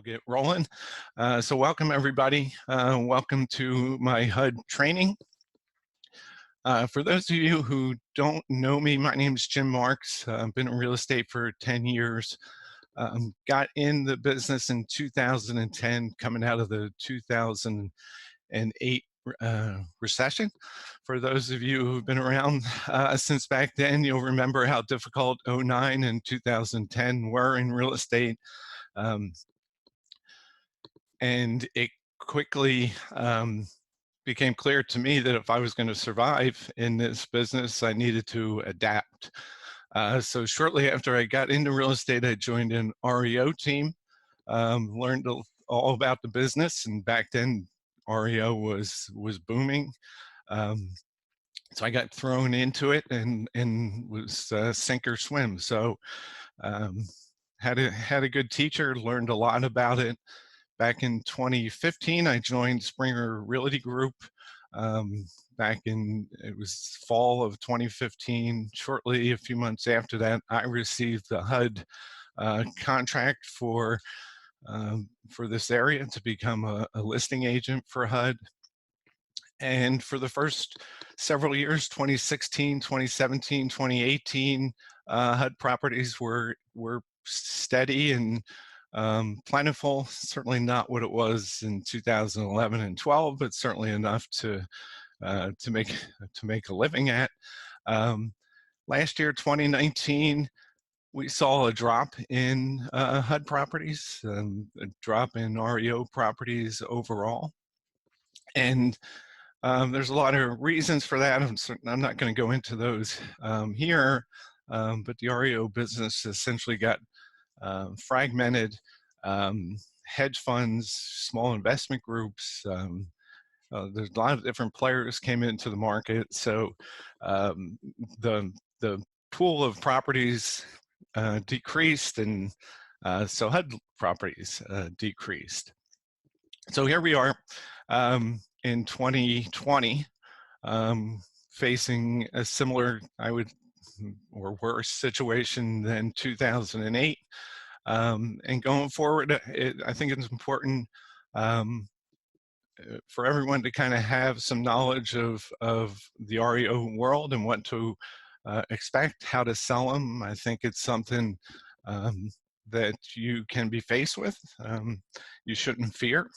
get rolling. So welcome everybody. Welcome to my HUD training. For those of you who don't know me, my name is Jim Marks. I've been in real estate for 10 years. Got in the business in 2010, coming out of the 2008 recession. For those of you who've been around since back then, you'll remember how difficult 2009 and 2010 were in real estate. And it quickly became clear to me that if I was going to survive in this business, I needed to adapt. So shortly after I got into real estate, I joined an REO team, learned all about the business, and back then REO was booming. So I got thrown into it and was sink or swim. So had a good teacher, learned a lot about it. Back in 2015, I joined Springer Realty Group. Back in, it was fall of 2015. Shortly, a few months after that, I received the HUD contract for this area to become a listing agent for HUD. And for the first several years, 2016, 2017, 2018, HUD properties were steady and plentiful. Certainly not what it was in 2011 and 12, but certainly enough to make a living at. Last year, 2019, we saw a drop in HUD properties, a drop in REO properties overall, and there's a lot of reasons for that. I'm not going to go into those here, but the REO business essentially got fragmented. Hedge funds, small investment groups, there's a lot of different players came into the market. So the pool of properties decreased, and so HUD properties decreased. So here we are in 2020, facing a similar, or worse situation than 2008. And going forward, I think it's important for everyone to kind of have some knowledge of the REO world and what to expect, how to sell them. I think it's something that you can be faced with. You shouldn't fear.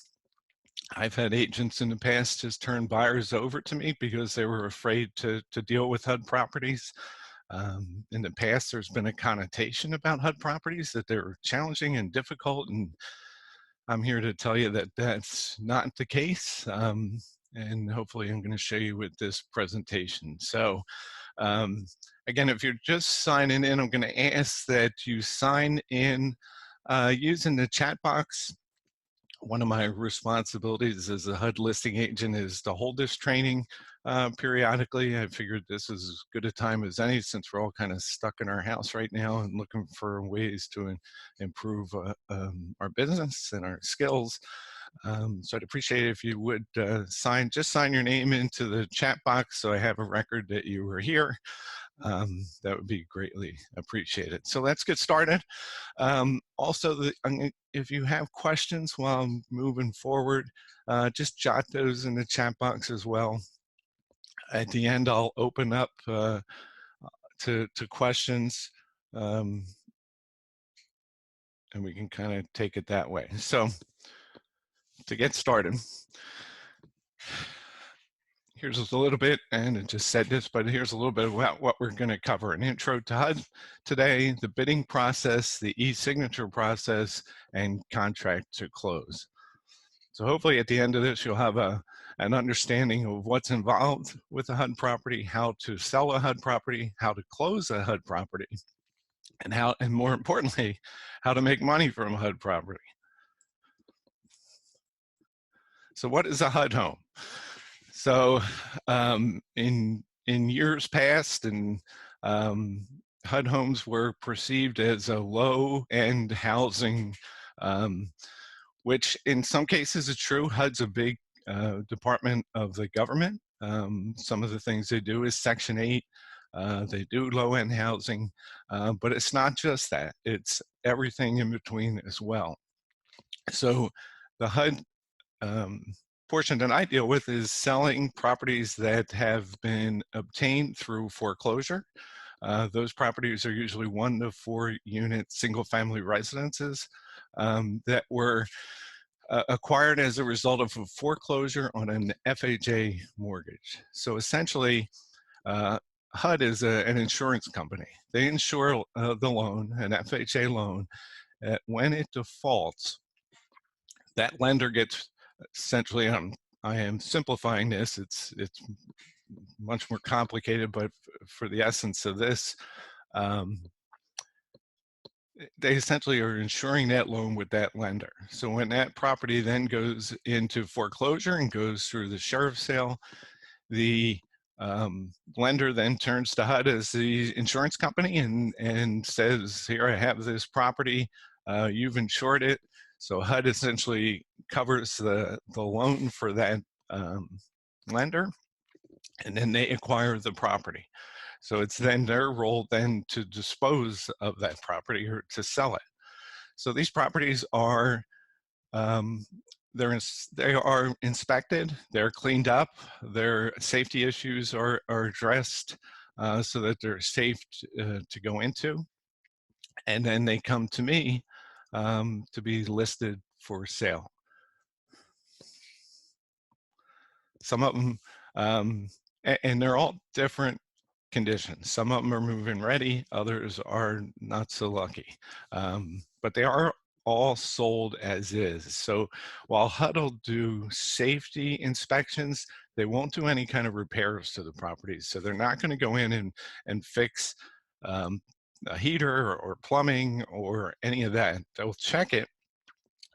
I've had agents in the past just turn buyers over to me because they were afraid to deal with HUD properties. In the past, there's been a connotation about HUD properties that they're challenging and difficult, and I'm here to tell you that that's not the case, and hopefully I'm going to show you with this presentation. So again, if you're just signing in, I'm going to ask that you sign in using the chat box. One of my responsibilities as a HUD listing agent is to hold this training periodically. I figured this is as good a time as any, since we're all kind of stuck in our house right now and looking for ways to improve our business and our skills. So I'd appreciate it if you would sign your name into the chat box so I have a record that you were here. That would be greatly appreciated. So let's get started. Also, if you have questions while I'm moving forward, just jot those in the chat box as well. At the end, I'll open up to questions, and we can kind of take it that way. So to get started, here's a little bit, and it just said this, but here's a little bit about what we're going to cover. An intro to HUD today, the bidding process, the e-signature process, and contract to close. So hopefully at the end of this, you'll have an understanding of what's involved with a HUD property, how to sell a HUD property, how to close a HUD property, and more importantly, how to make money from a HUD property. So what is a HUD home? So in years past, and HUD homes were perceived as a low-end housing, which in some cases is true. HUD's a big department of the government. Some of the things they do is Section 8. They do low-end housing, but it's not just that. It's everything in between as well. So the HUD portion that I deal with is selling properties that have been obtained through foreclosure. Those properties are usually 1 to 4 unit single family residences that were acquired as a result of a foreclosure on an FHA mortgage. So essentially, HUD is an insurance company. They insure the loan, an FHA loan. When it defaults, that lender gets essentially, I am simplifying this, it's much more complicated, but for the essence of this, they essentially are insuring that loan with that lender. So when that property then goes into foreclosure and goes through the sheriff's sale, the lender then turns to HUD as the insurance company and says, here, I have this property, you've insured it. So HUD essentially covers the loan for that lender, and then they acquire the property. So it's then their role then to dispose of that property or to sell it. So these properties are they are inspected, they're cleaned up, their safety issues are addressed so that they're safe to go into, and then they come to me to be listed for sale. Some of them, and they're all different conditions. Some of them are move-in ready, others are not so lucky. But they are all sold as is. So while HUD will do safety inspections, they won't do any kind of repairs to the properties. So they're not going to go in and fix a heater or plumbing or any of that. They'll check it.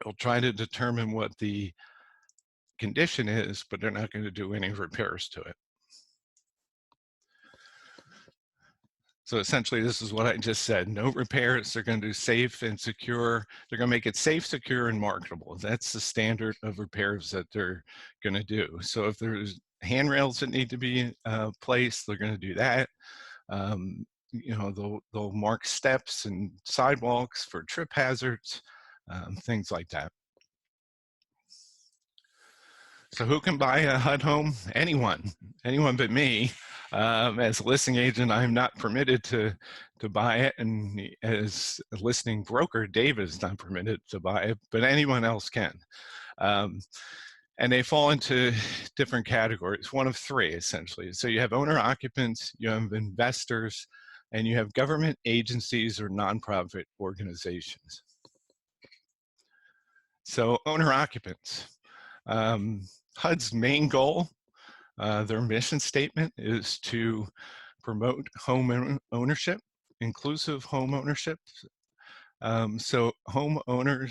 They'll try to determine what the condition is, but they're not going to do any repairs to it. So essentially, this is what I just said. No repairs. They're going to do safe and secure. They're going to make it safe, secure, and marketable. That's the standard of repairs that they're going to do. So if there's handrails that need to be placed, they're going to do that. You know, they'll mark steps and sidewalks for trip hazards, things like that. So who can buy a HUD home? Anyone but me. As a listing agent, I'm not permitted to buy it, and as a listing broker, Dave is not permitted to buy it, but anyone else can. And they fall into different categories, one of three essentially. So you have owner occupants, you have investors, and you have government agencies or nonprofit organizations. So owner occupants. HUD's main goal, their mission statement, is to promote home ownership, inclusive home ownership. So owner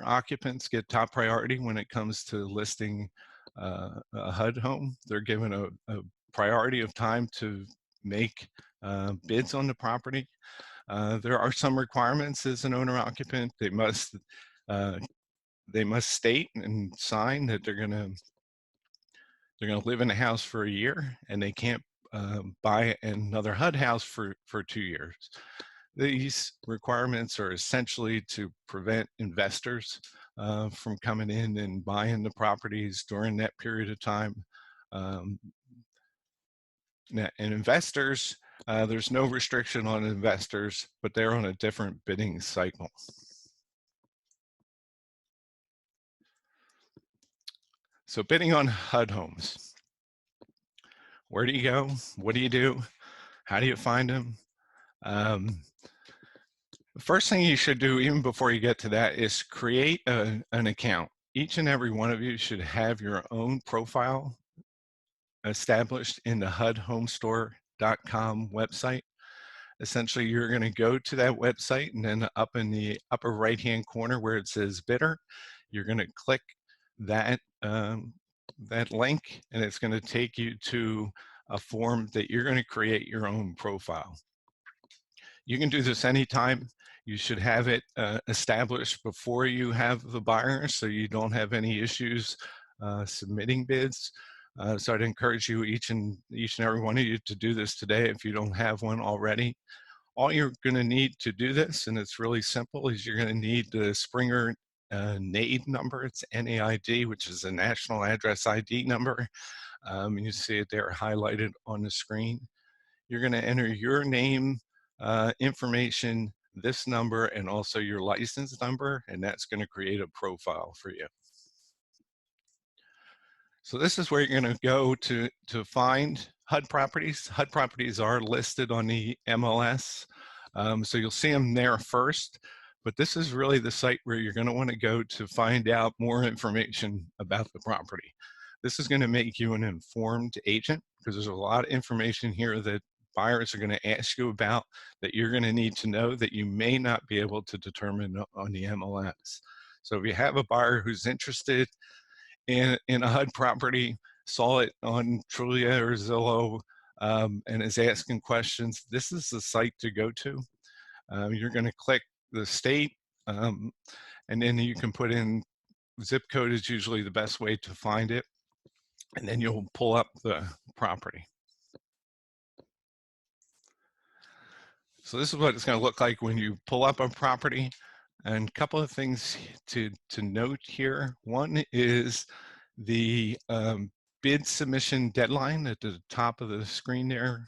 occupants get top priority when it comes to listing a HUD home. They're given a priority of time to make bids on the property. There are some requirements as an owner occupant. They must state and sign that they're going to live in a house for a year, and they can't buy another HUD house for 2 years. These requirements are essentially to prevent investors from coming in and buying the properties during that period of time. And investors, there's no restriction on investors, but they're on a different bidding cycle. So bidding on HUD homes. Where do you go? What do you do? How do you find them? The first thing you should do, even before you get to that, is create an account. Each and every one of you should have your own profile established in the HUDHomestore.com website. Essentially, you're going to go to that website, and then up in the upper right-hand corner where it says bidder, you're going to click that link, and it's going to take you to a form that you're going to create your own profile. You can do this anytime. You should have it established before you have the buyer, so you don't have any issues submitting bids. So I'd encourage you, each and every one of you, to do this today if you don't have one already. All you're going to need to do this, and it's really simple, is you're going to need the Springer NAID number. It's NAID, which is a National Address ID number. You see it there highlighted on the screen. You're going to enter your name, information, this number, and also your license number, and that's going to create a profile for you. So this is where you're going to go to find HUD properties. HUD properties are listed on the MLS, so you'll see them there first. But this is really the site where you're going to want to go to find out more information about the property. This is going to make you an informed agent, because there's a lot of information here that buyers are going to ask you about that you're going to need to know that you may not be able to determine on the MLS. So if you have a buyer who's interested in a HUD property, saw it on Trulia or Zillow, and is asking questions, this is the site to go to. You're going to click the state, and then you can put in zip code is usually the best way to find it, and then you'll pull up the property. So this is what it's going to look like when you pull up a property. And a couple of things to note here. One is the bid submission deadline at the top of the screen there.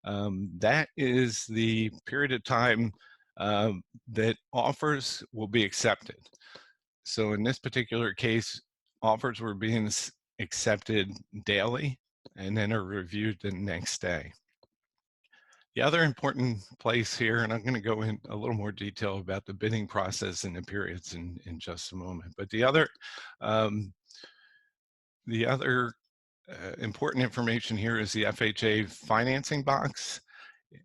That is the period of time that offers will be accepted. So in this particular case, offers were being accepted daily and then are reviewed the next day. The other important place here, and I'm going to go in a little more detail about the bidding process and the periods in just a moment, but the other important information here is the FHA financing box,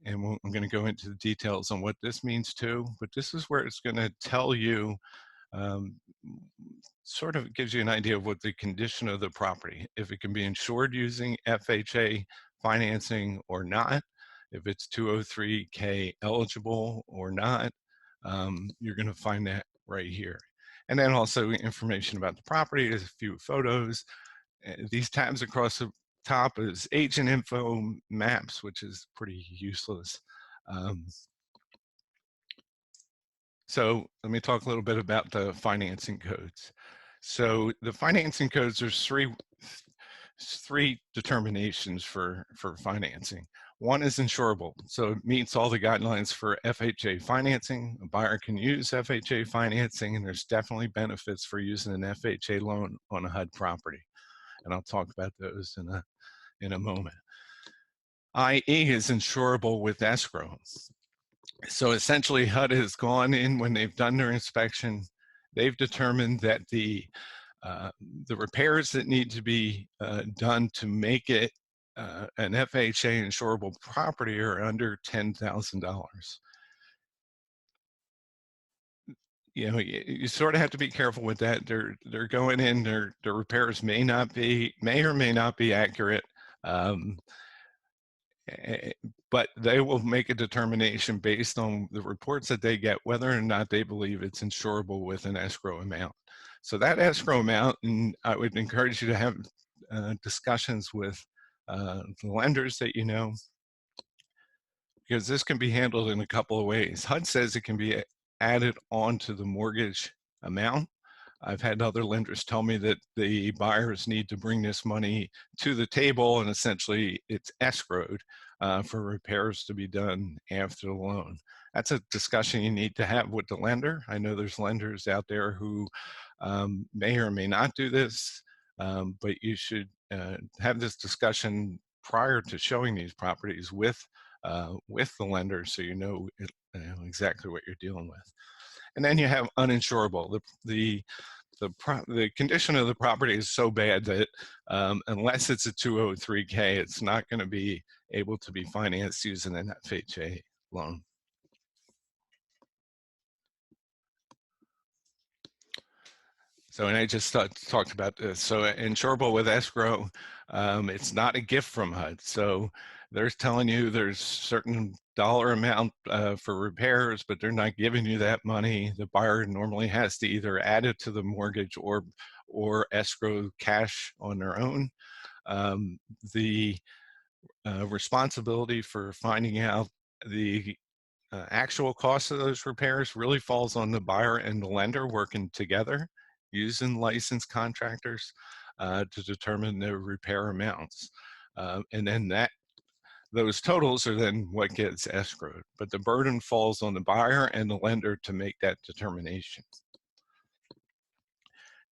and I'm going to go into the details on what this means too, but this is where it's going to tell you, sort of gives you an idea of what the condition of the property, if it can be insured using FHA financing or not, if it's 203K eligible or not. You're going to find that right here. And then also information about the property, there's a few photos. These tabs across the top is agent info, maps, which is pretty useless. So let me talk a little bit about the financing codes. So the financing codes, there's three determinations for financing. One is insurable, so it meets all the guidelines for FHA financing. A buyer can use FHA financing, and there's definitely benefits for using an FHA loan on a HUD property, and I'll talk about those in a moment. IE is insurable with escrow. So essentially, HUD has gone in when they've done their inspection, they've determined that the repairs that need to be done to make it an FHA insurable property are under $10,000. You know, you sort of have to be careful with that. They're going in, their repairs may or may not be accurate. But they will make a determination based on the reports that they get, whether or not they believe it's insurable with an escrow amount. So that escrow amount, and I would encourage you to have discussions with the lenders that you know, because this can be handled in a couple of ways. HUD says it can be added onto the mortgage amount. I've had other lenders tell me that the buyers need to bring this money to the table, and essentially it's escrowed for repairs to be done after the loan. That's a discussion you need to have with the lender. I know there's lenders out there who may or may not do this, but you should have this discussion prior to showing these properties with the lender, so you know exactly what you're dealing with. And then you have uninsurable. The condition of the property is so bad that unless it's a 203K, it's not going to be able to be financed using an FHA loan. So, and I just talked about this. So insurable with escrow, it's not a gift from HUD. So they're telling you there's certain dollar amount for repairs, but they're not giving you that money. The buyer normally has to either add it to the mortgage or escrow cash on their own. The responsibility for finding out the actual cost of those repairs really falls on the buyer and the lender working together using licensed contractors to determine the repair amounts. And then those totals are then what gets escrowed, but the burden falls on the buyer and the lender to make that determination.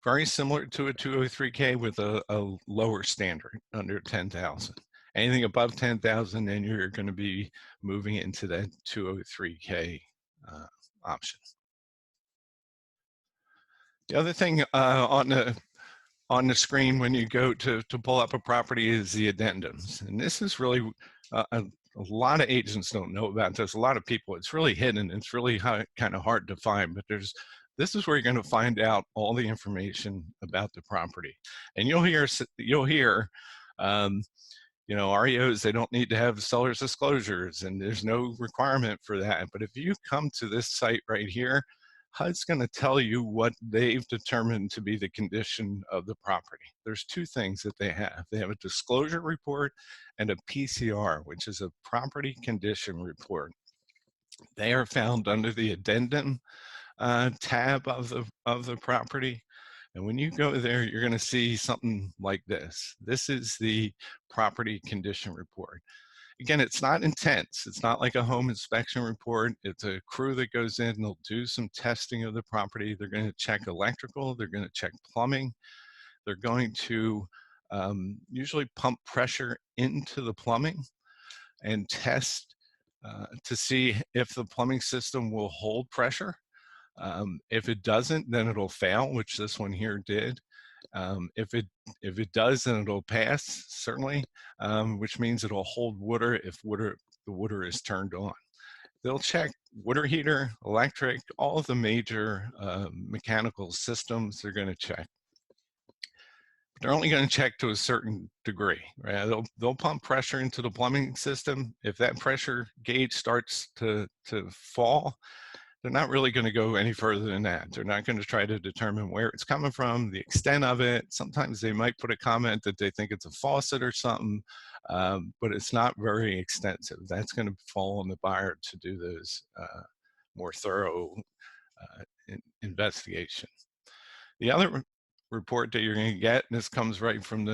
Very similar to a 203K with a lower standard under 10,000. Anything above 10,000, then you're going to be moving into that 203K option. The other thing on the screen when you go to pull up a property is the addendums, and this is really a lot of agents don't know about this. A lot of people, it's really hidden. It's really kind of hard to find, but this is where you're going to find out all the information about the property. And you'll hear you know, REOs, they don't need to have seller's disclosures, and there's no requirement for that. But if you come to this site right here, HUD's going to tell you what they've determined to be the condition of the property. There's two things that they have. They have a disclosure report and a PCR, which is a property condition report. They are found under the addendum tab of the property. And when you go there, you're going to see something like this. This is the property condition report. Again, it's not intense. It's not like a home inspection report. It's a crew that goes in, they'll do some testing of the property. They're going to check electrical, they're going to check plumbing. They're going to usually pump pressure into the plumbing and test to see if the plumbing system will hold pressure. If it doesn't, then it'll fail, which this one here did. If it does, then it'll pass, certainly, which means it'll hold water if the water is turned on. They'll check water heater, electric, all of the major mechanical systems they're going to check. But they're only going to check to a certain degree, right? They'll pump pressure into the plumbing system. If that pressure gauge starts to fall, they're not really going to go any further than that. They're not going to try to determine where it's coming from, the extent of it. Sometimes they might put a comment that they think it's a faucet or something, but it's not very extensive. That's going to fall on the buyer to do those more thorough investigation. The other report that you're going to get, and this comes right from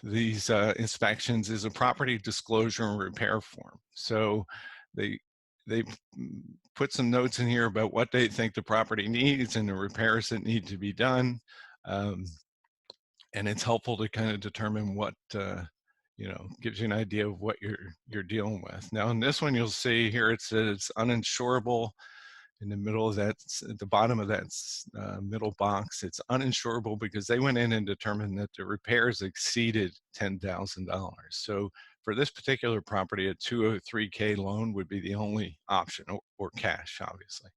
these inspections, is a property disclosure and repair form. So they put some notes in here about what they think the property needs and the repairs that need to be done. And it's helpful to kind of determine what, you know, gives you an idea of what you're dealing with. Now in this one, you'll see here it says uninsurable. In the middle of that, at the bottom of that middle box, it's uninsurable because they went in and determined that the repairs exceeded $10,000. So for this particular property, a 203K loan would be the only option, or cash, obviously.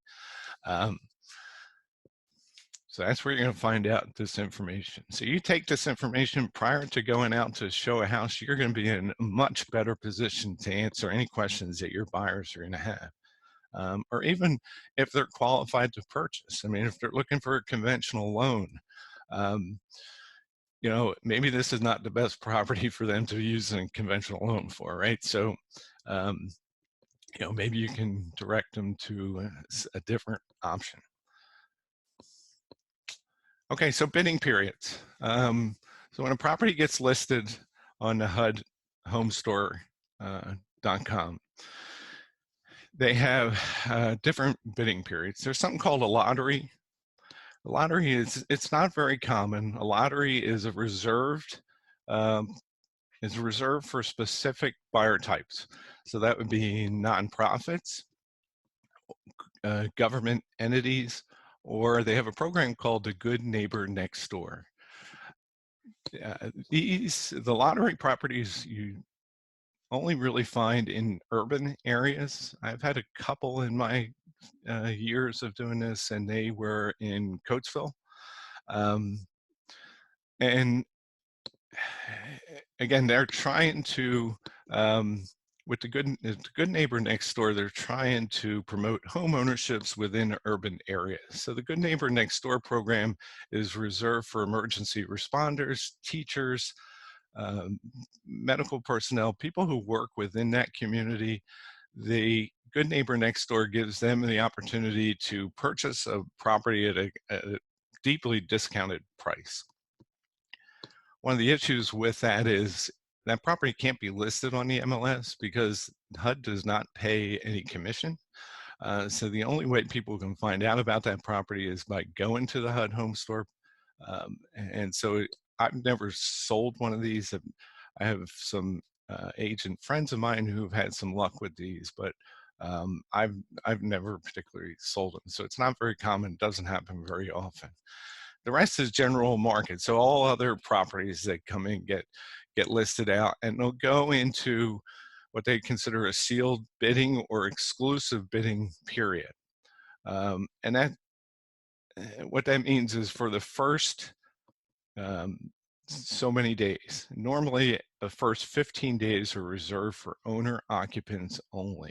So that's where you're going to find out this information. So you take this information prior to going out to show a house, you're going to be in a much better position to answer any questions that your buyers are going to have. Or even if they're qualified to purchase. I mean, if they're looking for a conventional loan, you know, maybe this is not the best property for them to use a conventional loan for, right? So, you know, maybe you can direct them to a different option. Okay, so bidding periods. So when a property gets listed on the HUD Home Store.com, they have different bidding periods. There's something called a lottery. A lottery it's not very common. A lottery is reserved for specific buyer types. So that would be nonprofits, government entities, or they have a program called the Good Neighbor Next Door. The lottery properties you only really find in urban areas. I've had a couple in my years of doing this, and they were in Coatesville. And again, they're trying to, with the good neighbor next door, they're trying to promote home ownerships within urban areas. So the Good Neighbor Next Door program is reserved for emergency responders, teachers, medical personnel, people who work within that community the good neighbor next door gives them the opportunity to purchase a property at a deeply discounted price. One of the issues with that is that property can't be listed on the MLS because HUD does not pay any commission. So the only way people can find out about that property is by going to the HUD Home store. And so I've never sold one of these. I have some agent friends of mine who've had some luck with these, but I've never particularly sold them. So it's not very common, doesn't happen very often. The rest is general market. So all other properties that come in get listed out, and they'll go into what they consider a sealed bidding or exclusive bidding period. And that what that means is for the first so many days. Normally, the first 15 days are reserved for owner occupants only.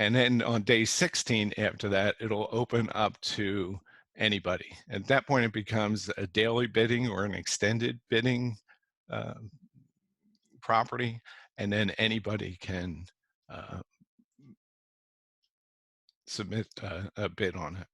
And then on day 16 after that, it'll open up to anybody. At that point, it becomes a daily bidding or an extended bidding property, and then anybody can submit a bid on it.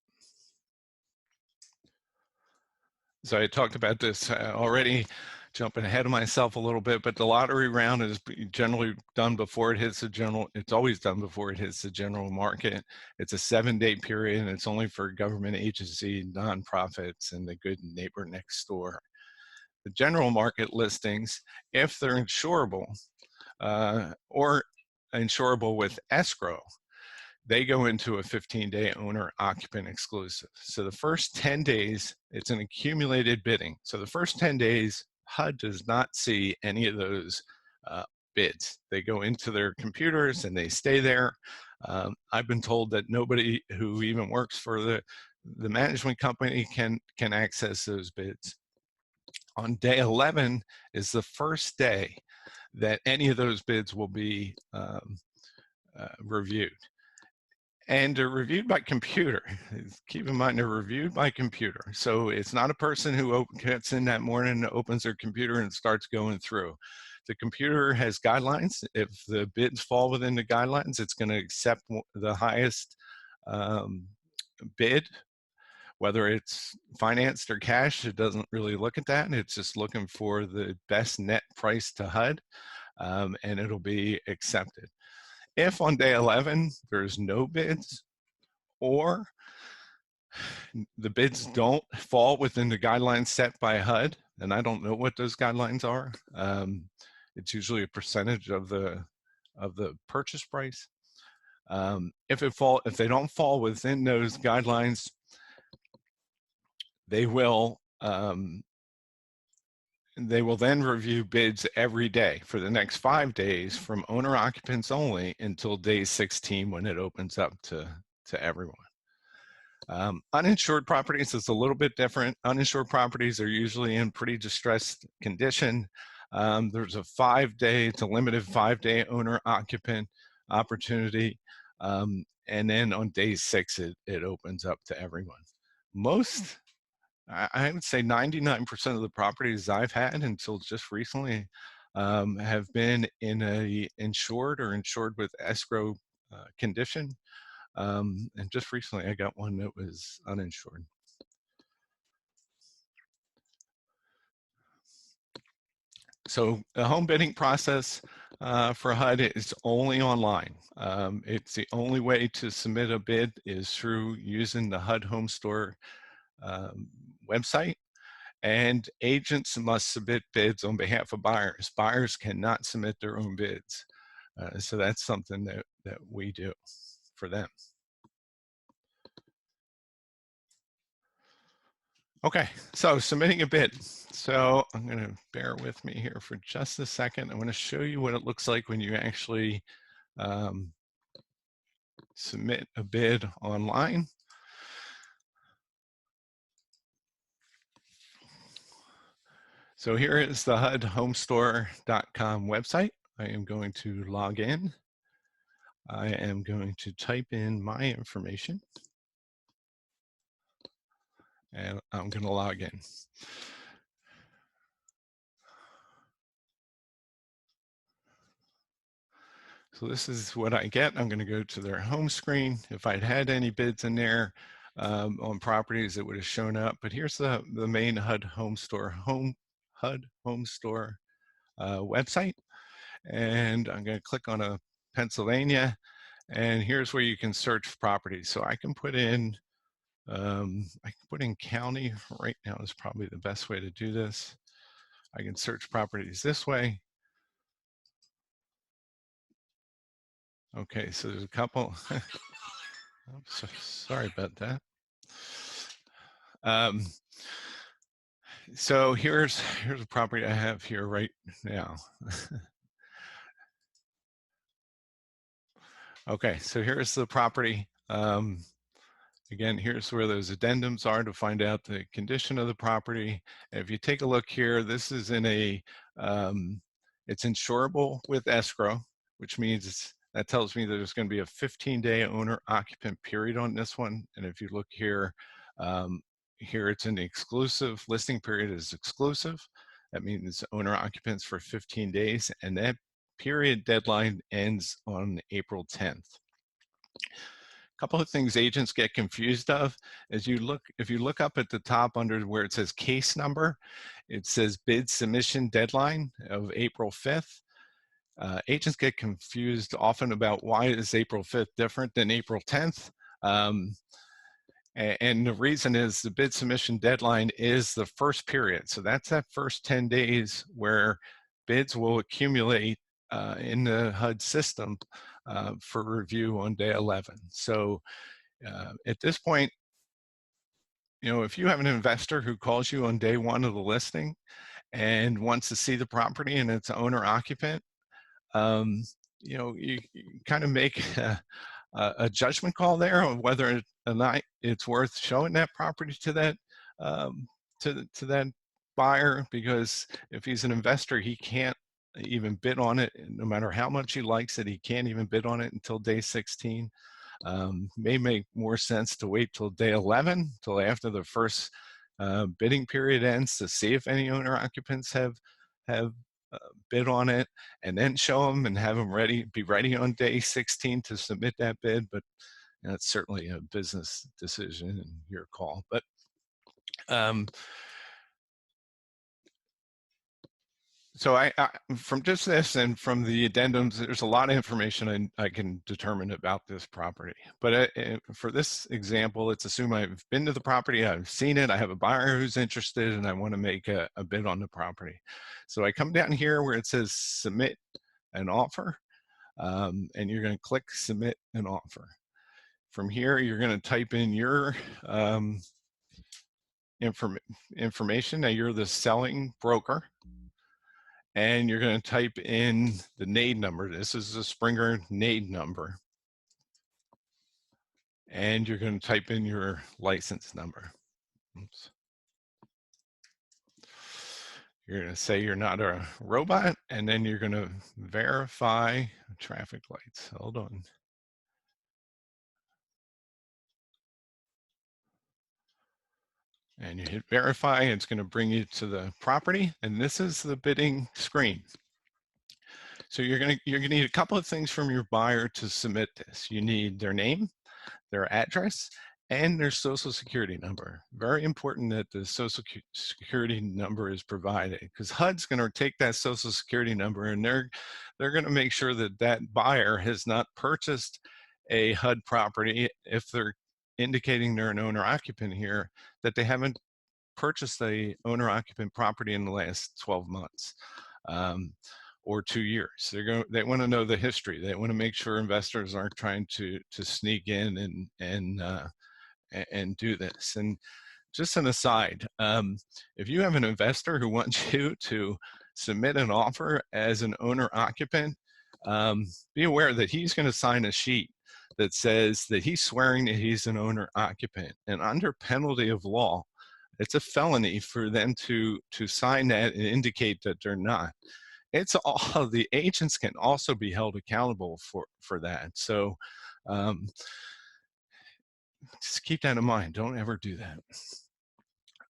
So I talked about this already, jumping ahead of myself a little bit, but the lottery round is generally done before it hits the general, it's always done before it hits the general market. It's a 7-day period, and it's only for government agency, nonprofits, and the good neighbor next door. The general market listings, if they're insurable or insurable with escrow, they go into a 15-day owner occupant exclusive. So the first 10 days, it's an accumulated bidding. So the first 10 days, HUD does not see any of those bids. They go into their computers and they stay there. I've been told that nobody who even works for the management company can access those bids. On day 11 is the first day that any of those bids will be reviewed. And they're reviewed by computer. Keep in mind, they're reviewed by computer. So it's not a person who gets in that morning, opens their computer and starts going through. The computer has guidelines. If the bids fall within the guidelines, it's going to accept the highest bid, whether it's financed or cash. It doesn't really look at that. It's just looking for the best net price to HUD, and it'll be accepted. If on day 11 there's no bids, or the bids don't fall within the guidelines set by HUD, and I don't know what those guidelines are, it's usually a percentage of the purchase price. If they don't fall within those guidelines, they will then review bids every day for the next 5 days from owner occupants only until day 16 when it opens up to everyone. Uninsured properties is a little bit different. Uninsured properties are usually in pretty distressed condition. There's a 5-day, it's a limited 5-day owner occupant opportunity. And then on day 6, it opens up to everyone. I would say 99% of the properties I've had until just recently have been in a insured or insured with escrow condition. And just recently I got one that was uninsured. So the home bidding process for HUD is only online. It's the only way to submit a bid is through using the HUD Home Store website. And agents must submit bids on behalf of buyers. Buyers cannot submit their own bids. So that's something that we do for them. Okay, so submitting a bid. So I'm going to bear with me here for just a second. I'm going to show you what it looks like when you actually submit a bid online. So here is the HUDHomestore.com website. I am going to log in. I am going to type in my information, and I'm going to log in. So this is what I get. I'm going to go to their home screen. If I'd had any bids in there on properties, it would have shown up. But here's the main HUD Home Store, HUD Home Store website. And I'm going to click on a Pennsylvania. And here's where you can search for properties. So I can put in county right now is probably the best way to do this. I can search properties this way. Okay, so there's a couple. Oops, sorry about that. So here's a property I have here right now. Okay, so here's the property. Again, here's where those addendums are to find out the condition of the property. And if you take a look here, this is in a, it's insurable with escrow, which means that tells me that there's going to be a 15-day owner occupant period on this one. And if you look here, here it's an exclusive, listing period is exclusive. That means owner occupants for 15 days, and that period deadline ends on April 10th. Couple of things agents get confused of is if you look up at the top under where it says case number, it says bid submission deadline of April 5th. Agents get confused often about why is April 5th different than April 10th. And the reason is the bid submission deadline is the first period. So that's that first 10 days where bids will accumulate in the HUD system for review on day 11. So at this point, you know, if you have an investor who calls you on day 1 of the listing and wants to see the property and its owner occupant, you know, you kind of make a judgment call there on whether or not it's worth showing that property to that to that buyer, because if he's an investor, he can't even bid on it. No matter how much he likes it, he can't even bid on it until day 16. May make more sense to wait till day 11, till after the first bidding period ends, to see if any owner occupants have bid on it, and then show them and have them be ready on day 16 to submit that bid. But that's certainly a business decision and your call. But so I from just this and from the addendums, there's a lot of information I can determine about this property. But for this example, let's assume I've been to the property, I've seen it, I have a buyer who's interested, and I want to make a bid on the property. So I come down here where it says submit an offer, and you're going to click submit an offer. From here, you're going to type in your information. Now you're the selling broker, and you're going to type in the NAID number. This is the Springer NAID number. And you're going to type in your license number. Oops. You're going to say you're not a robot, and then you're going to verify traffic lights. Hold on. And you hit verify, it's going to bring you to the property, and this is the bidding screen. So you're going to need a couple of things from your buyer to submit this. You need their name, their address, and their social security number. Very important that the social security number is provided, because HUD's going to take that social security number, and they're going to make sure that that buyer has not purchased a HUD property. If they're indicating they're an owner occupant here, that they haven't purchased a owner occupant property in the last 12 months. Or 2 years. They want to know the history. They want to make sure investors aren't trying to sneak in and do this. And just an aside, if you have an investor who wants you to submit an offer as an owner occupant, be aware that he's going to sign a sheet that says that he's swearing that he's an owner occupant, and under penalty of law, it's a felony for them to sign that and indicate that they're not. It's all, the agents can also be held accountable for that. So just keep that in mind. Don't ever do that.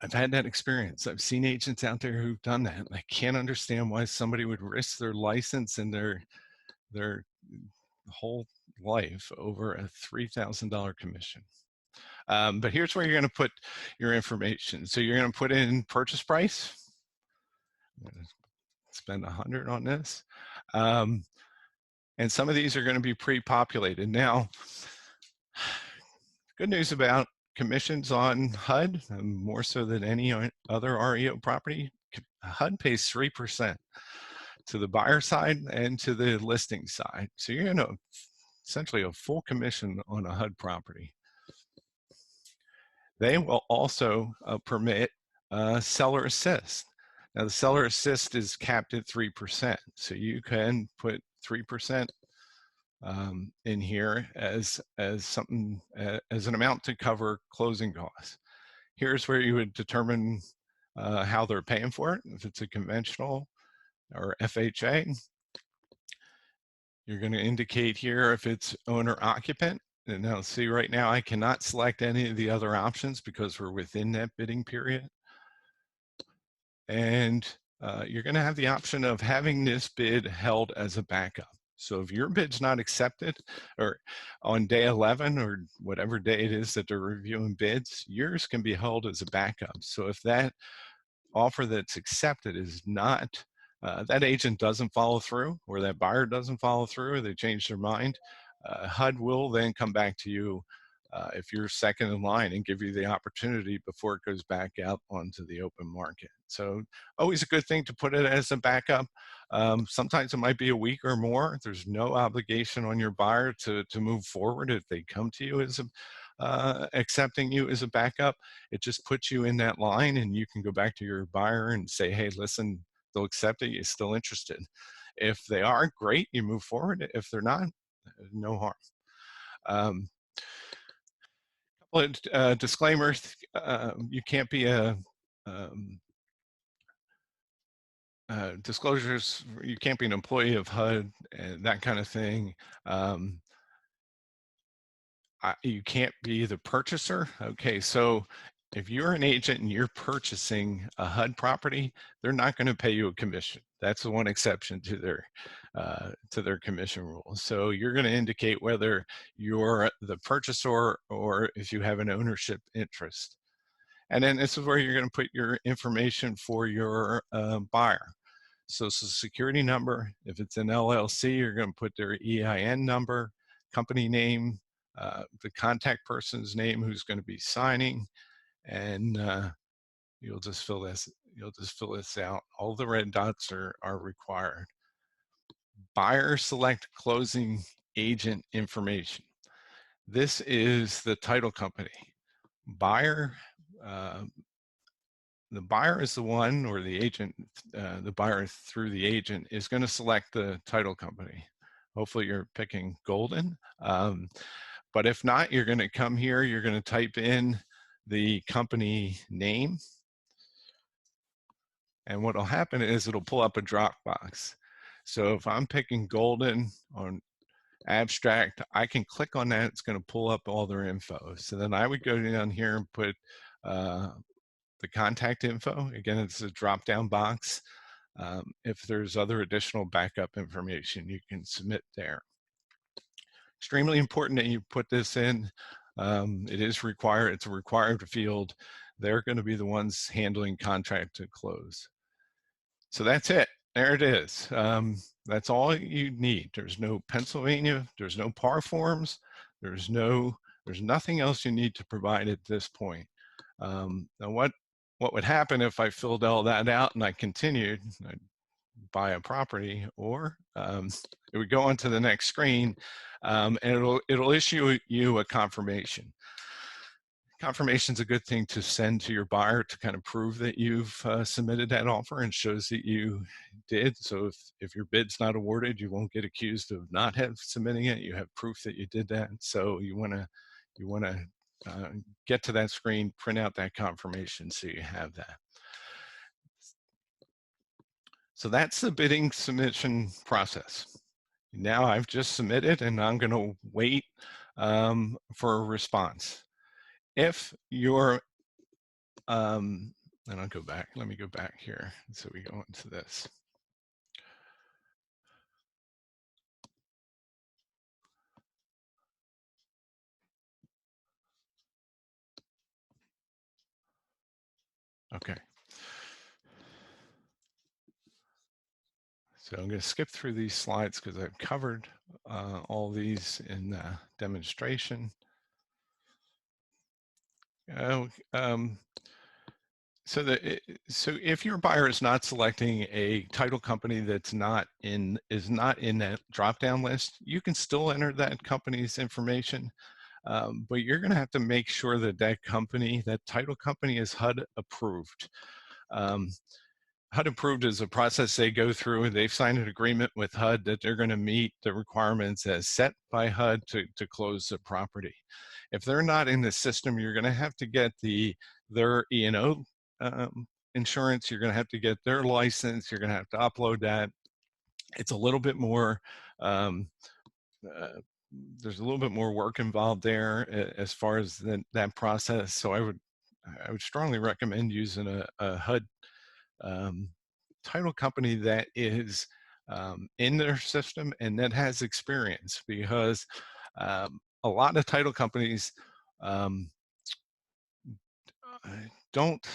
I've had that experience. I've seen agents out there who've done that. I can't understand why somebody would risk their license and their whole life over a $3,000 commission. But here's where you're going to put your information. So you're going to put in purchase price. I'm going to spend 100 on this. And some of these are going to be pre-populated. Now, good news about commissions on HUD, more so than any other REO property, HUD pays 3% to the buyer side and to the listing side. So you're going to essentially a full commission on a HUD property. They will also permit seller assist. Now the seller assist is capped at 3%. So you can put 3% in here as something, as an amount to cover closing costs. Here's where you would determine how they're paying for it. If it's a conventional or FHA, you're going to indicate here if it's owner occupant. And now see, right now I cannot select any of the other options because we're within that bidding period. And you're going to have the option of having this bid held as a backup. So if your bid's not accepted, or on day 11 or whatever day it is that they're reviewing bids, yours can be held as a backup. So if that offer that's accepted is not, that agent doesn't follow through, or that buyer doesn't follow through, or they change their mind, HUD will then come back to you if you're second in line and give you the opportunity before it goes back out onto the open market. So always a good thing to put it as a backup. Sometimes it might be a week or more. There's no obligation on your buyer to move forward if they come to you as accepting you as a backup. It just puts you in that line, and you can go back to your buyer and say, hey, listen, they'll accept it, you're still interested. If they are, great, you move forward. If they're not, no harm. Disclaimers, you can't be a disclosures, you can't be an employee of HUD and that kind of thing. You can't be the purchaser. Okay, so if you're an agent and you're purchasing a HUD property, they're not going to pay you a commission. That's the one exception to their commission rules. So you're going to indicate whether you're the purchaser or if you have an ownership interest. And then this is where you're going to put your information for your buyer. Social Security number. If it's an LLC, you're going to put their EIN number, company name, the contact person's name who's going to be signing, and you'll just fill this out. All the red dots are required. Buyer select closing agent information. This is the title company. Buyer, the buyer is the one, or the agent, the buyer through the agent is going to select the title company. Hopefully you're picking Golden. But if not, you're going to come here, you're going to type in the company name. And what will happen is it'll pull up a drop box. So if I'm picking Golden on abstract, I can click on that. It's going to pull up all their info. So then I would go down here and put the contact info. Again, it's a drop down box. If there's other additional backup information, you can submit there. Extremely important that you put this in. It is required, it's a required field. They're going to be the ones handling contract to close. So that's it. There it is. That's all you need. There's no Pennsylvania, there's no PAR forms, there's nothing else you need to provide at this point. Now what would happen if I filled all that out and I continued? I'd buy a property, or it would go on to the next screen, and it'll issue you a confirmation. Confirmation is a good thing to send to your buyer to kind of prove that you've submitted that offer and shows that you did. So if your bid's not awarded, you won't get accused of not submitting it. You have proof that you did that. So you want to get to that screen, print out that confirmation so you have that. So that's the bidding submission process. Now I've just submitted and I'm going to wait for a response. If you're, and I'll go back, let me go back here. So we go into this. Okay. So I'm going to skip through these slides because I've covered all these in the demonstration. Uh, um, so if your buyer is not selecting a title company that's is not in that drop-down list, you can still enter that company's information, but you're going to have to make sure that that title company is HUD approved. HUD approved is a process they go through, and they've signed an agreement with HUD that they're going to meet the requirements as set by HUD to close the property. If they're not in the system, you're going to have to get their E&O insurance. You're going to have to get their license. You're going to have to upload that. It's a little bit more. There's a little bit more work involved there as far as that process. So I would strongly recommend using a HUD title company that is in their system and that has experience, because a lot of title companies don't,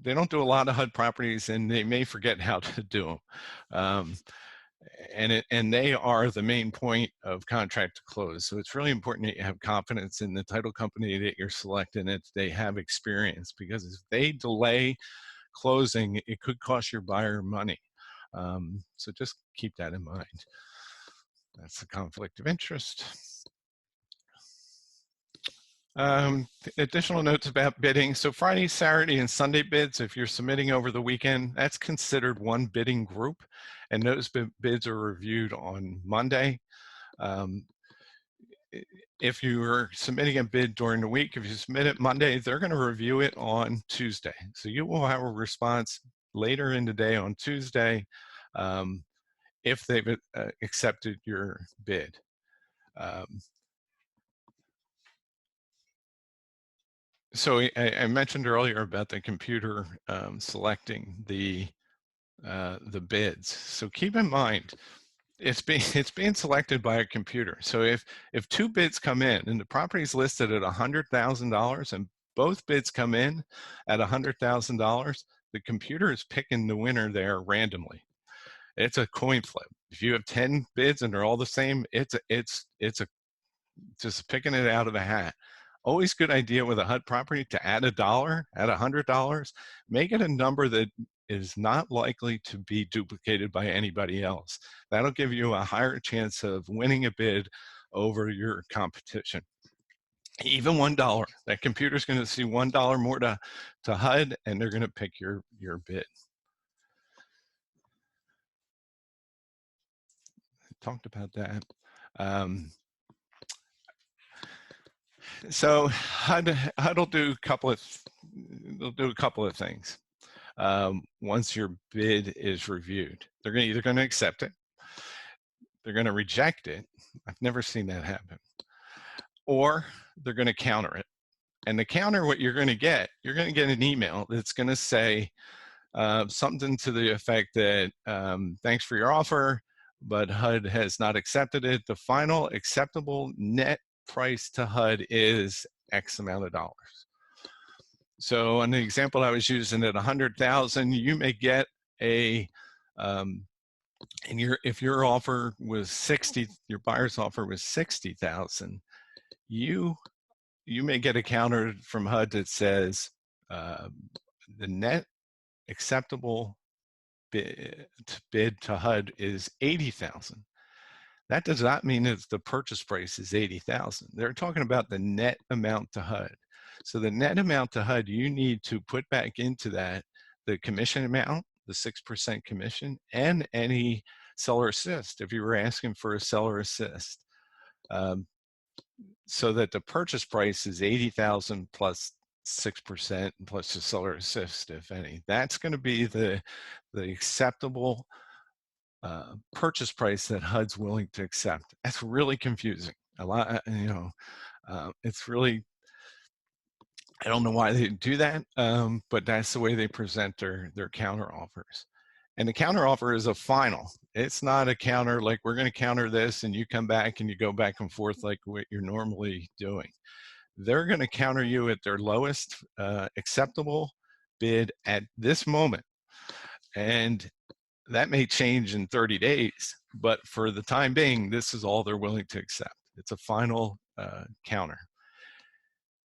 they don't do a lot of HUD properties, and they may forget how to do them. And they are the main point of contract to close. So it's really important that you have confidence in the title company that you're selecting, that they have experience, because if they delay closing, it could cost your buyer money. So just keep that in mind. That's the conflict of interest. Additional notes about bidding. So Friday, Saturday, and Sunday bids, if you're submitting over the weekend, that's considered one bidding group, and those bids are reviewed on Monday. If you are submitting a bid during the week, if you submit it Monday, they're going to review it on Tuesday. So you will have a response later in the day on Tuesday if they've accepted your bid. So I mentioned earlier about the computer selecting the bids. So keep in mind, it's being selected by a computer. So if two bids come in and the property is listed at $100,000 and both bids come in at $100,000, the computer is picking the winner there randomly. It's a coin flip. If you have 10 bids and they're all the same, it's just picking it out of the hat. Always good idea with a HUD property to add $1, add $100, make it a number that is not likely to be duplicated by anybody else. That'll give you a higher chance of winning a bid over your competition. Even $1, that computer's going to see $1 more to HUD, and they're going to pick your bid. Talked about that. So HUD will do a couple of things. Once your bid is reviewed, they're either going to accept it, they're going to reject it. I've never seen that happen. Or they're going to counter it. And the counter, what you're going to get an email that's going to say something to the effect that thanks for your offer, but HUD has not accepted it. The final acceptable net price to HUD is X amount of dollars. So on the example I was using at 100,000, you may get a, if your offer was 60, your buyer's offer was 60,000, you may get a counter from HUD that says the net acceptable bid to HUD is 80,000. That does not mean that the purchase price is 80,000. They're talking about the net amount to HUD. So the net amount to HUD, you need to put back into that the commission amount, the 6% commission, and any seller assist if you were asking for a seller assist. So that the purchase price is 80,000 plus 6% plus the seller assist, if any. That's going to be the acceptable purchase price that HUD's willing to accept. That's really confusing. A lot, it's really, I don't know why they do that, but that's the way they present their counter offers. And the counter offer is a final. It's not a counter like we're going to counter this and you come back and you go back and forth like what you're normally doing. they're going to counter you at their lowest acceptable bid at this moment. And that may change in 30 days, but for the time being, this is all they're willing to accept. It's a final counter.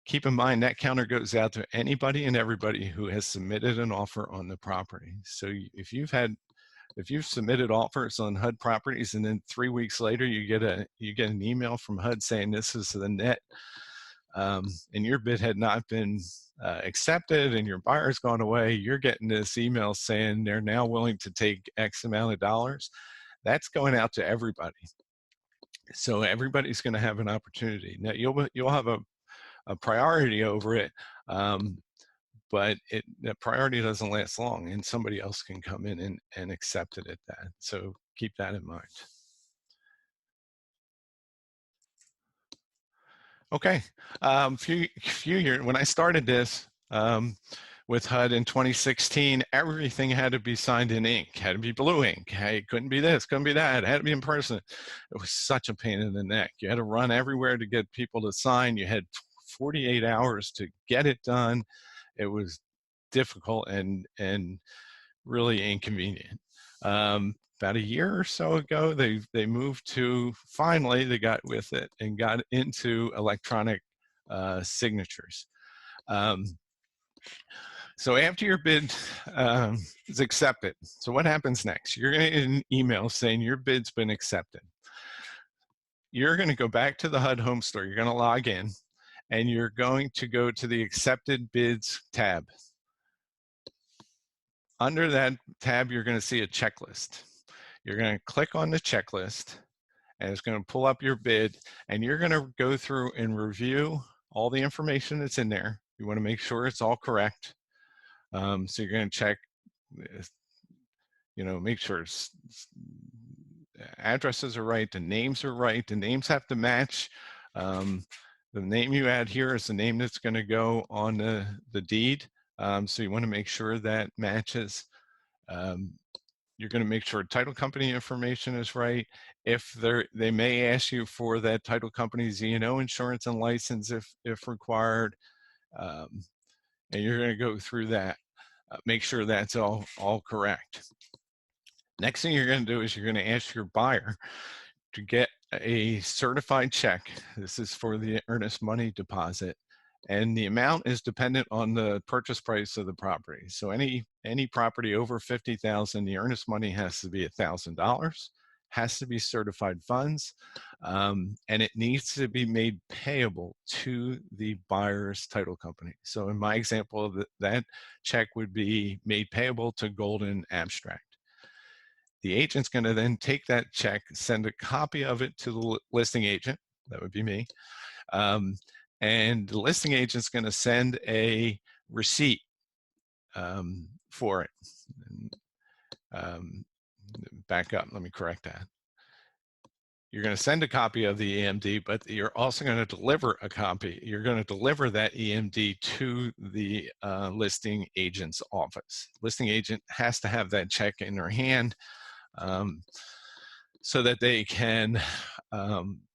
Keep in mind that counter goes out to anybody and everybody who has submitted an offer on the property. So if you've submitted offers on HUD properties and then 3 weeks later you get an email from HUD saying this is the net, and your bid had not been accepted and your buyer's gone away, you're getting this email saying they're now willing to take X amount of dollars. That's going out to everybody. So everybody's going to have an opportunity. Now you'll have a priority over it, but that priority doesn't last long, and somebody else can come in and accept it at that. So keep that in mind. Okay, few years, when I started this with HUD in 2016, everything had to be signed in ink, had to be blue ink. Hey, couldn't be this, couldn't be that, it had to be in person. It was such a pain in the neck. You had to run everywhere to get people to sign. You had 48 hours to get it done. It was difficult and really inconvenient. About a year or so ago, they moved to, finally they got with it and got into electronic signatures. So after your bid is accepted, so what happens next? You're going to get an email saying your bid's been accepted. You're going to go back to the HUD Home store. You're going to log in, and you're going to go to the Accepted Bids tab. Under that tab, you're going to see a checklist. You're going to click on the checklist, and it's going to pull up your bid, and you're going to go through and review all the information that's in there. You want to make sure it's all correct. So you're going to check, make sure addresses are right, the names are right, the names have to match. The name you add here is the name that's going to go on the deed. So you want to make sure that matches. You're going to make sure title company information is right. If they may ask you for that title company's E&O insurance and license if required. And you're going to go through that, make sure that's all correct. Next thing you're going to do is you're going to ask your buyer to get a certified check. This is for the earnest money deposit, and the amount is dependent on the purchase price of the property. So any property over $50,000, the earnest money has to be $1,000, has to be certified funds, and it needs to be made payable to the buyer's title company. So in my example, that check would be made payable to Golden Abstract. The agent's going to then take that check, send a copy of it to the listing agent, that would be me, and the listing agent's going to send a receipt for it. Back up, let me correct that. You're going to send a copy of the EMD, but you're also going to deliver a copy. You're going to deliver that EMD to the listing agent's office. Listing agent has to have that check in their hand so that they can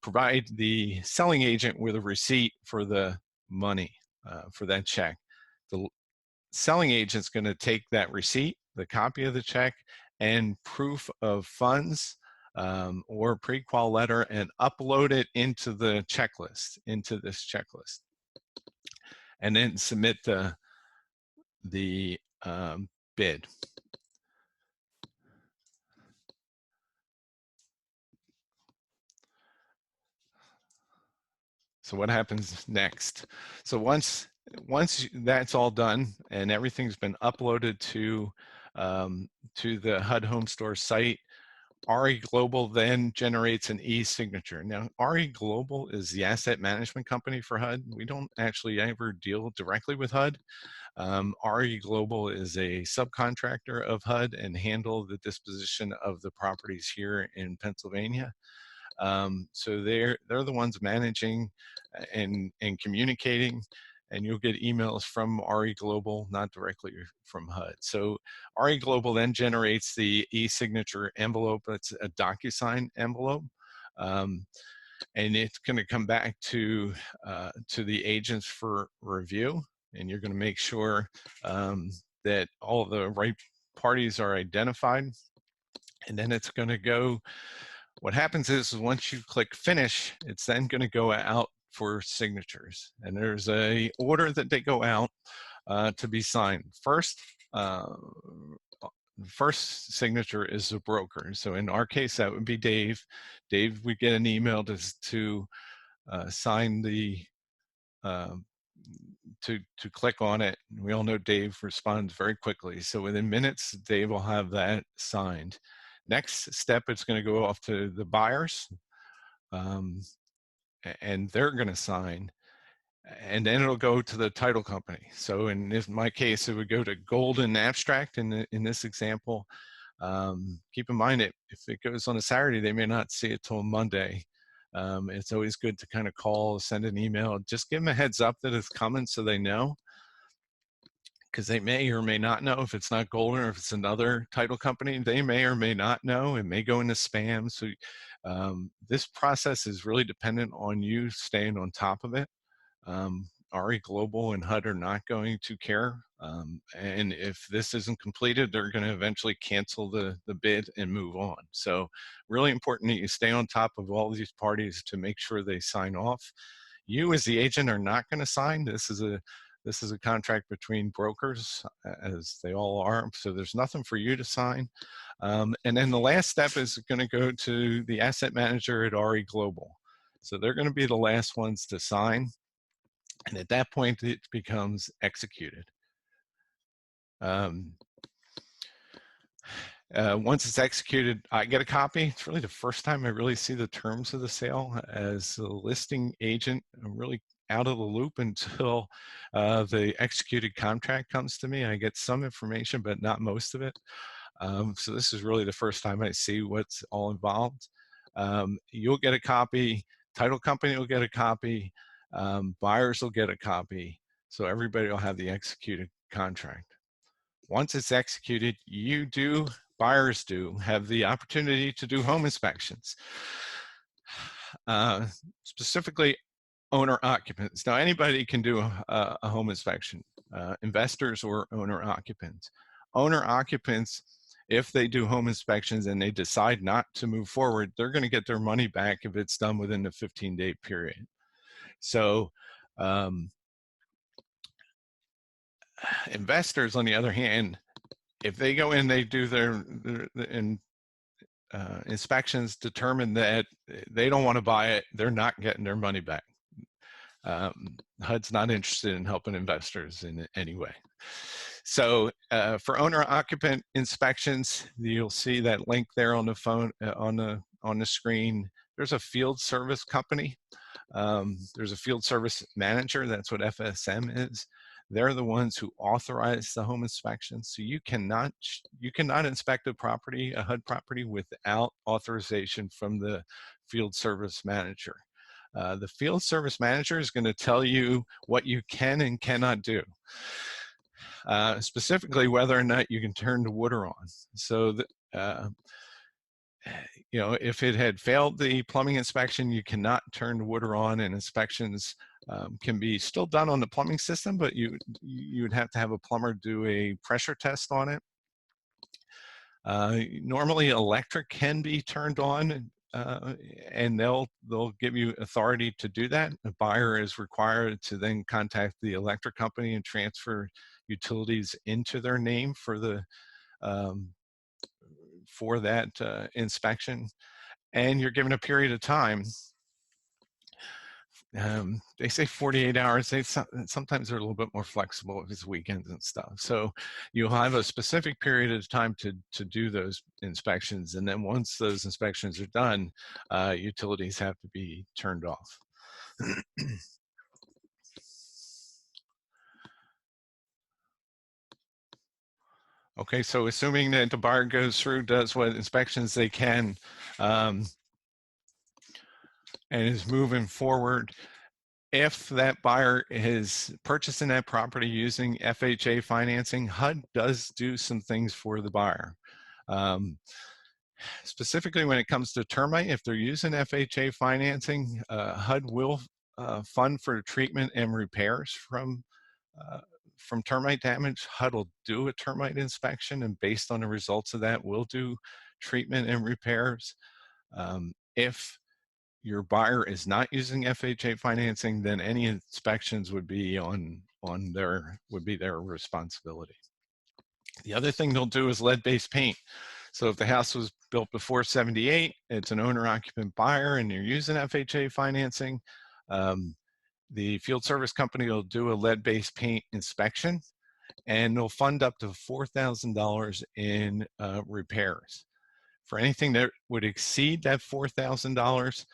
provide the selling agent with a receipt for the money for that check. The selling agent's going to take that receipt, the copy of the check, and proof of funds or pre-qual letter, and upload it into the checklist, into this checklist, and then submit the bid. So what happens next? So once that's all done and everything's been uploaded to the HUD Home Store site, RE Global then generates an e-signature. Now, RE Global is the asset management company for HUD. We don't actually ever deal directly with HUD. RE Global is a subcontractor of HUD and handle the disposition of the properties here in Pennsylvania. So they're the ones managing and communicating, and you'll get emails from RE Global, not directly from HUD. So RE Global then generates the e-signature envelope. It's a DocuSign envelope. and it's going to come back to the agents for review, and you're going to make sure that all of the right parties are identified, and then it's going to go. What happens is once you click finish, it's then going to go out for signatures, and there's a order that they go out to be signed. First signature is the broker. So in our case, that would be Dave. Dave would get an email to sign the to click on it. We all know Dave responds very quickly. So within minutes, Dave will have that signed. Next step, it's going to go off to the buyers, and they're going to sign. And then it'll go to the title company. So in my case, it would go to Golden Abstract in this example. Keep in mind, if it goes on a Saturday, they may not see it till Monday. It's always good to kind of call, send an email, just give them a heads up that it's coming so they know, because they may or may not know. If it's not Golden or if it's another title company, they may or may not know. It may go into spam. So this process is really dependent on you staying on top of it. RE Global and HUD are not going to care. And if this isn't completed, they're going to eventually cancel the bid and move on. So really important that you stay on top of all these parties to make sure they sign off. You as the agent are not going to sign. This is a contract between brokers, as they all are. So there's nothing for you to sign. And then the last step is going to go to the asset manager at RE Global. So they're going to be the last ones to sign. And at that point, it becomes executed. Once it's executed, I get a copy. It's really the first time I really see the terms of the sale. As a listing agent, I'm really out of the loop until the executed contract comes to me. I get some information, but not most of it. So this is really the first time I see what's all involved. You'll get a copy. Title company will get a copy. Buyers will get a copy, so everybody will have the executed contract. Once it's executed, buyers do have the opportunity to do home inspections, specifically owner occupants. Now anybody can do a home inspection, investors or owner occupants. Owner occupants, if they do home inspections and they decide not to move forward, they're going to get their money back if it's done within the 15-day period. So investors, on the other hand, if they go in, they do their inspections, determine that they don't want to buy it, they're not getting their money back. HUD's not interested in helping investors in any way. So for owner-occupant inspections, you'll see that link there on the phone, on the screen. There's a field service company. There's a field service manager. That's what FSM is. They're the ones who authorize the home inspection. So you cannot inspect a property, a HUD property, without authorization from the field service manager. The field service manager is going to tell you what you can and cannot do. Specifically whether or not you can turn the water on. So you know, if it had failed the plumbing inspection, you cannot turn the water on, and inspections can be still done on the plumbing system, but you would have to have a plumber do a pressure test on it. Normally electric can be turned on, and they'll give you authority to do that. The buyer is required to then contact the electric company and transfer utilities into their name for the for that inspection, and you're given a period of time. They say 48 hours. Sometimes they're a little bit more flexible if it's weekends and stuff. So you'll have a specific period of time to do those inspections, and then once those inspections are done, utilities have to be turned off. Okay, so assuming that the buyer goes through, does what inspections they can, and is moving forward, if that buyer is purchasing that property using FHA financing, HUD does do some things for the buyer. Specifically when it comes to termite, if they're using FHA financing, HUD will fund for treatment and repairs from termite damage. HUD will do a termite inspection, and based on the results of that, we'll do treatment and repairs. If your buyer is not using FHA financing, then any inspections would be their responsibility. The other thing they'll do is lead-based paint. So if the house was built before 78, it's an owner-occupant buyer, and you're using FHA financing, the field service company will do a lead-based paint inspection, and they'll fund up to $4,000 in repairs. For anything that would exceed that $4,000,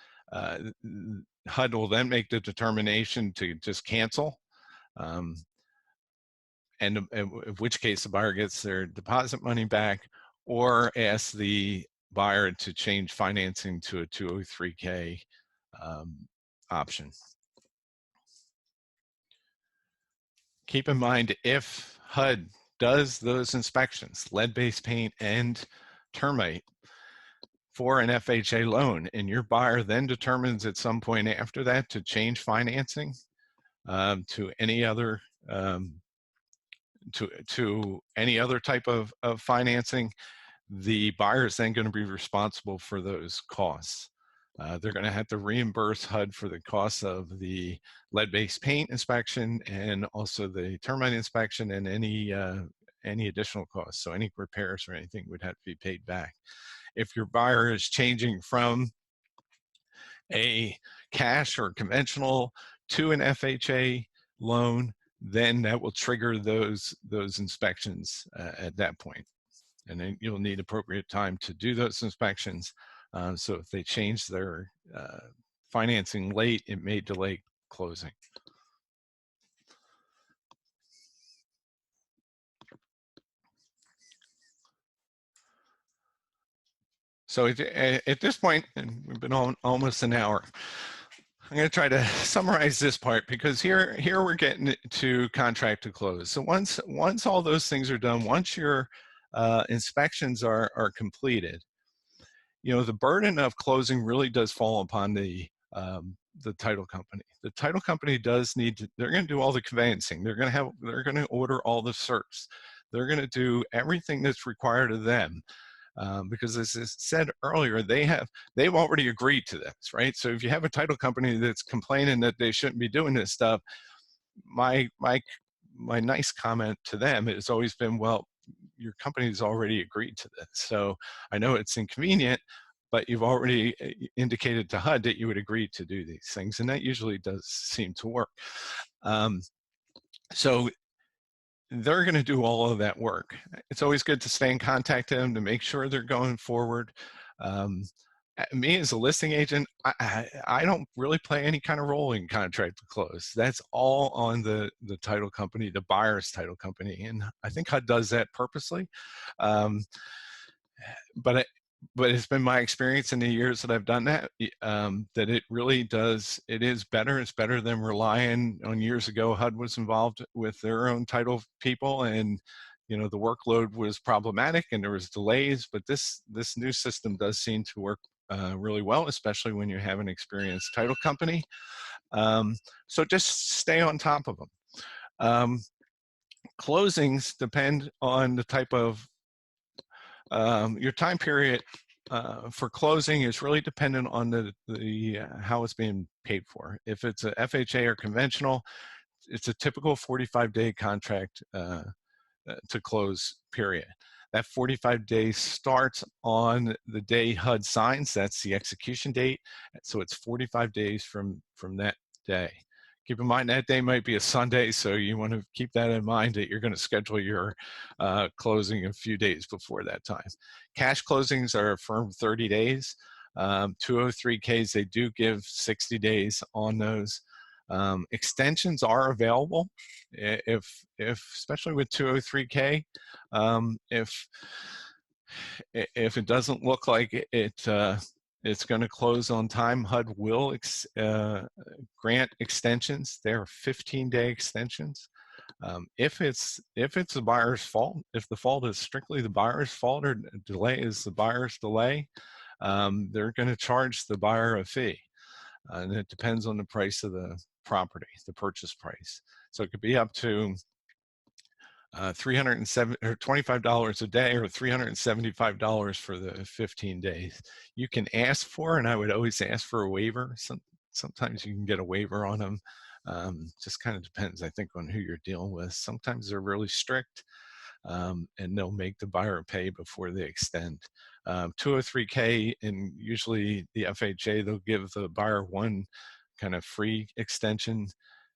HUD will then make the determination to just cancel, and in which case the buyer gets their deposit money back, or ask the buyer to change financing to a 203K option. Keep in mind, if HUD does those inspections, lead-based paint and termite, for an FHA loan, and your buyer then determines at some point after that to change financing to any other to any other type of financing, the buyer is then going to be responsible for those costs. They're going to have to reimburse HUD for the costs of the lead-based paint inspection and also the termite inspection, and any additional costs. So any repairs or anything would have to be paid back. If your buyer is changing from a cash or conventional to an FHA loan, then that will trigger those inspections at that point. And then you'll need appropriate time to do those inspections. So if they change their financing late, it may delay closing. So at this point, and we've been on almost an hour, I'm going to try to summarize this part, because here we're getting to contract to close. So once all those things are done, once your inspections are completed, you know, the burden of closing really does fall upon the title company. The title company does need to, they're going to do all the conveyancing. They're going to order all the certs. They're going to do everything that's required of them. Because as I said earlier, they've already agreed to this, right? So if you have a title company that's complaining that they shouldn't be doing this stuff, my nice comment to them has always been, well, your company's already agreed to this. So I know it's inconvenient, but you've already indicated to HUD that you would agree to do these things, and that usually does seem to work. So they're going to do all of that work. It's always good to stay in contact with them to make sure they're going forward. Me as a listing agent, I don't really play any kind of role in contract to close. That's all on the title company, the buyer's title company, and I think HUD does that purposely. But it's been my experience in the years that I've done that, that it really does, it's better than relying on. Years ago, HUD was involved with their own title people, and you know, the workload was problematic and there was delays, but this new system does seem to work really well, especially when you have an experienced title company. So just stay on top of them. Closings depend on the type of your time period for closing is really dependent on the how it's being paid for. If it's a FHA or conventional, it's a typical 45-day contract to close period. That 45 days starts on the day HUD signs. That's the execution date. So it's 45 days from that day. Keep in mind that day might be a Sunday, so you want to keep that in mind, that you're going to schedule your closing a few days before that time. Cash closings are a firm 30 days. 203Ks, they do give 60 days on those. Extensions are available if especially with 203K. If it doesn't look like it's going to close on time, HUD will grant extensions. They're 15-day extensions. If it's the buyer's fault, if the fault is strictly the buyer's fault or delay is the buyer's delay, they're going to charge the buyer a fee. And it depends on the price of the property, the purchase price. So it could be up to $25 a day or $375 for the 15 days. You can ask for, and I would always ask for a waiver. Sometimes you can get a waiver on them. Just kind of depends, I think, on who you're dealing with. Sometimes they're really strict, and they'll make the buyer pay before they extend. 203K, and usually the FHA, they'll give the buyer one kind of free extension,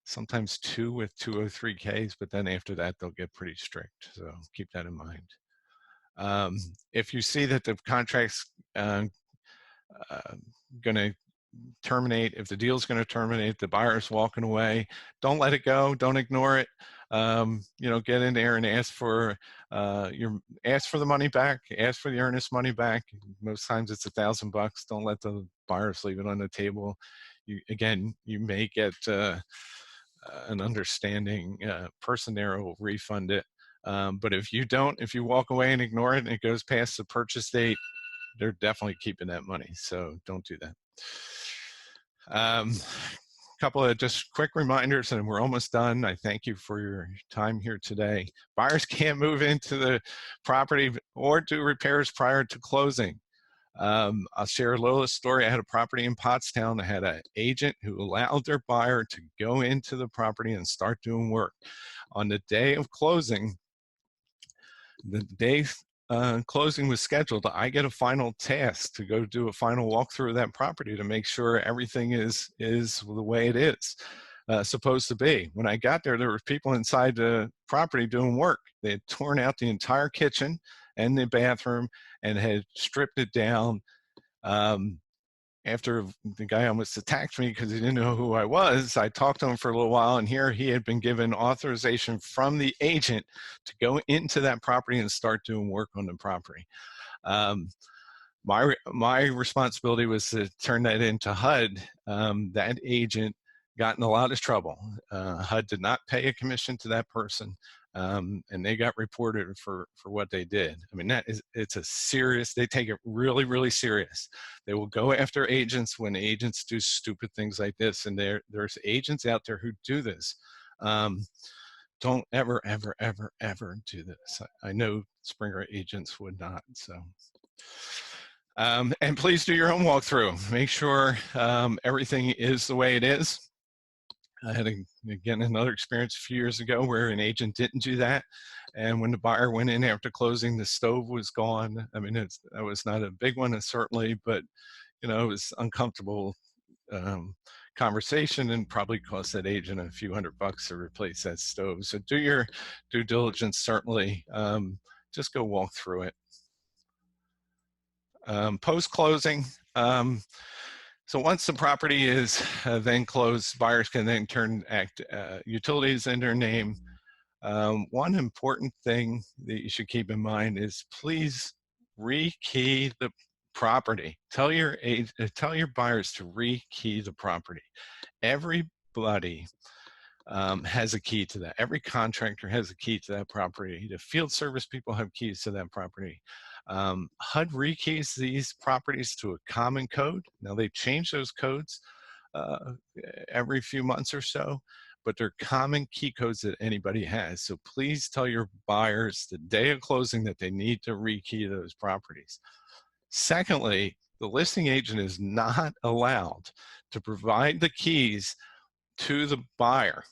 sometimes two with 203Ks, but then after that, they'll get pretty strict. So keep that in mind. If you see that the contract's going to terminate, if the deal's going to terminate, the buyer's walking away, don't let it go, don't ignore it. You know, get in there and ask for the money back, ask for the earnest money back. Most times it's $1,000. Don't let the buyers leave it on the table. You may get an understanding person there will refund it. But if you don't, if you walk away and ignore it and it goes past the purchase date, they're definitely keeping that money. So don't do that. Couple of just quick reminders and we're almost done. I thank you for your time here today. Buyers can't move into the property or do repairs prior to closing. I'll share a little story. I had a property in Pottstown. I had an agent who allowed their buyer to go into the property and start doing work. On the day of closing, the day closing was scheduled, I get a final task to go do a final walkthrough of that property to make sure everything is the way it is supposed to be. When I got there, there were people inside the property doing work. They had torn out the entire kitchen and the bathroom and had stripped it down. After the guy almost attacked me because he didn't know who I was, I talked to him for a little while, and here he had been given authorization from the agent to go into that property and start doing work on the property. My responsibility was to turn that into HUD. That agent got in a lot of trouble. HUD did not pay a commission to that person. And they got reported for what they did. I mean, it's a serious, they take it really, really serious. They will go after agents when agents do stupid things like this, and there's agents out there who do this. Don't ever, ever, ever, ever do this. I know Springer agents would not, so. And please do your own walkthrough. Make sure everything is the way it is. I had, again, another experience a few years ago where an agent didn't do that. And when the buyer went in after closing, the stove was gone. I mean, that was not a big one, certainly, but, you know, it was uncomfortable conversation and probably cost that agent a few $100 to replace that stove. So do your due diligence, certainly. Just go walk through it. Post-closing, so once the property is then closed, buyers can then turn utilities in their name. One important thing that you should keep in mind is please rekey the property. Tell your buyers to rekey the property. Everybody has a key to that. Every contractor has a key to that property. The field service people have keys to that property. HUD rekeys these properties to a common code. Now they change those codes every few months or so, but they're common key codes that anybody has. So please tell your buyers the day of closing that they need to rekey those properties. Secondly, the listing agent is not allowed to provide the keys to the buyer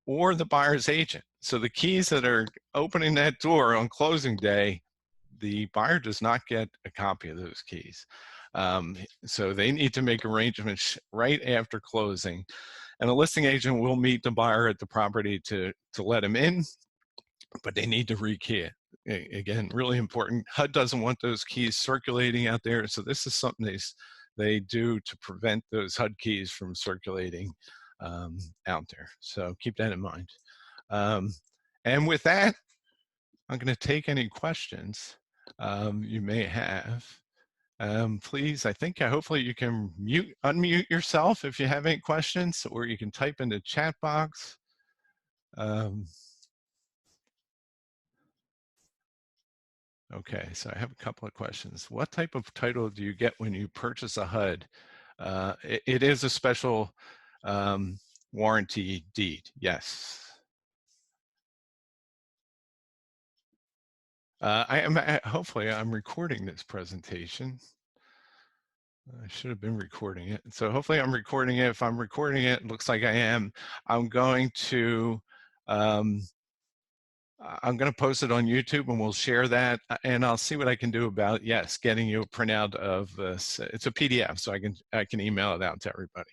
or the buyer's agent. So the keys that are opening that door on closing day, the buyer does not get a copy of those keys. So they need to make arrangements right after closing. And a listing agent will meet the buyer at the property to let him in, but they need to rekey it. Again, really important. HUD doesn't want those keys circulating out there. So this is something they do to prevent those HUD keys from circulating out there. So keep that in mind. And with that, I'm going to take any questions you may have. Please, hopefully you can unmute yourself if you have any questions, or you can type in the chat box. Okay, so I have a couple of questions. What type of title do you get when you purchase a HUD? It is a special warranty deed, yes. Hopefully I'm recording this presentation. I should have been recording it. So hopefully I'm recording it. If I'm recording it, it looks like I am. I'm going to post it on YouTube and we'll share that, and I'll see what I can do about, yes, getting you a printout of this. It's a PDF, so I can email it out to everybody.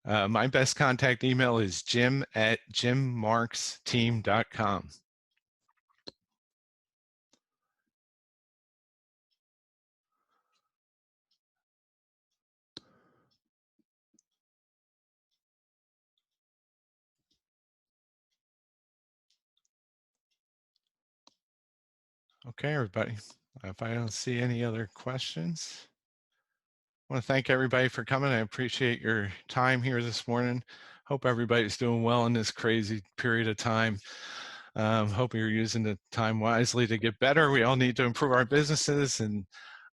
My best contact email is jim@jimmarksteam.com. Okay, everybody. If I don't see any other questions, I want to thank everybody for coming. I appreciate your time here this morning. Hope everybody's doing well in this crazy period of time. Hope you're using the time wisely to get better. We all need to improve our businesses, and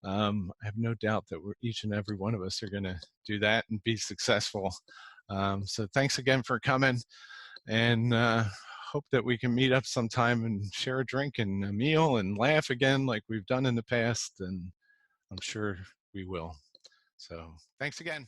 I have no doubt that each and every one of us are going to do that and be successful. So thanks again for coming, and hope that we can meet up sometime and share a drink and a meal and laugh again like we've done in the past, and I'm sure we will. So thanks again.